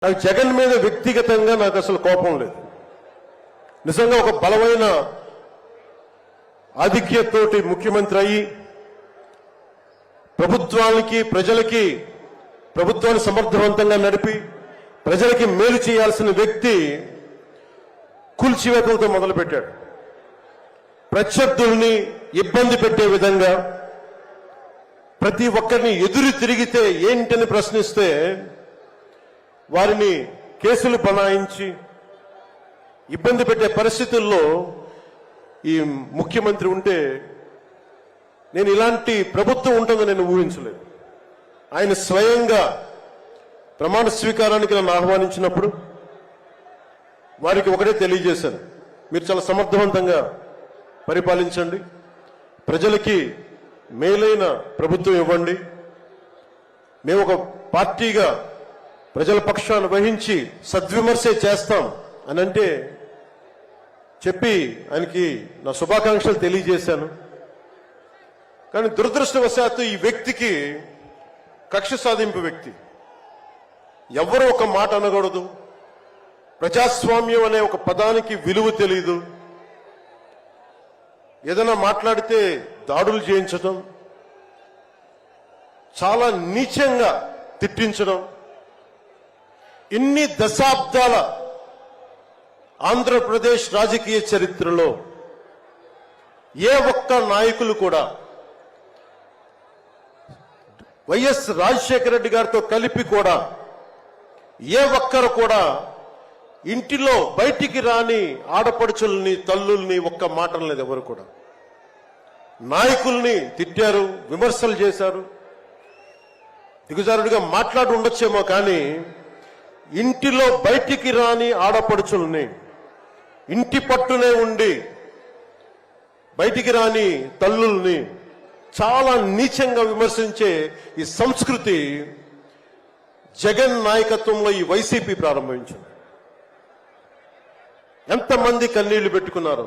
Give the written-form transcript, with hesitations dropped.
నాకు జగన్ మీద వ్యక్తిగతంగా నాకు అసలు కోపం లేదు. నిజంగా ఒక బలమైన ఆధిక్యతతోటి ముఖ్యమంత్రి అయ్యి ప్రభుత్వాన్ని సమర్థవంతంగా నడిపి ప్రజలకి మేలు చేయాల్సిన వ్యక్తి కూల్చివేతలతో మొదలుపెట్టాడు. ప్రత్యర్థుల్ని ఇబ్బంది పెట్టే విధంగా ప్రతి ఒక్కరిని ఎదురు తిరిగితే ఏంటని ప్రశ్నిస్తే వారిని కేసులు బనాయించి ఇబ్బంది పెట్టే పరిస్థితుల్లో ఈ ముఖ్యమంత్రి ఉంటే నేను ఇలాంటి ప్రభుత్వం ఉంటుందని నేను ఊహించలేదు. ఆయన స్వయంగా ప్రమాణ స్వీకారానికి నన్ను ఆహ్వానించినప్పుడు వారికి ఒకటే తెలియజేశాను, మీరు చాలా సమర్థవంతంగా పరిపాలించండి, ప్రజలకి మేలైన ప్రభుత్వం ఇవ్వండి, మేము ఒక పార్టీగా ప్రజల పక్షాన్ని వహించి సద్విమర్శే చేస్తాం అని అంటే చెప్పి ఆయనకి నా శుభాకాంక్షలు తెలియజేశాను. కానీ దురదృష్టవశాత్తు ఈ వ్యక్తికి కక్ష సాధింపు వ్యక్తి, ఎవరు ఒక మాట అనకూడదు, ప్రజాస్వామ్యం అనే ఒక పదానికి విలువ తెలియదు, ఏదైనా మాట్లాడితే దాడులు చేయించడం, చాలా నీచంగా తిట్టించడం, ఇన్ని దశాబ్దాల ఆంధ్రప్రదేశ్ రాజకీయ చరిత్రలో ఏ ఒక్క నాయకులు కూడా వైఎస్ రాజశేఖర రెడ్డి గారితో కలిపి కూడా ఏ ఒక్కరు కూడా ఇంటిలో బయటికి రాని ఆడపడుచుల్ని తల్లుల్ని ఒక్క మాట లేదు. ఎవరు కూడా నాయకుల్ని తిట్టారు, విమర్శలు చేశారు, దిగజారుడిగా మాట్లాడి ఉండొచ్చేమో కానీ ఇంటిలో బయటికి రాని ఆడపడుచుల్ని, ఇంటి పట్టునే ఉండి బయటికి రాని తల్లుల్ని చాలా నీచంగా విమర్శించే ఈ సంస్కృతి జగన్ నాయకత్వంలో ఈ వైసీపీ ప్రారంభించింది. ఎంతమంది కన్నీళ్లు పెట్టుకున్నారు.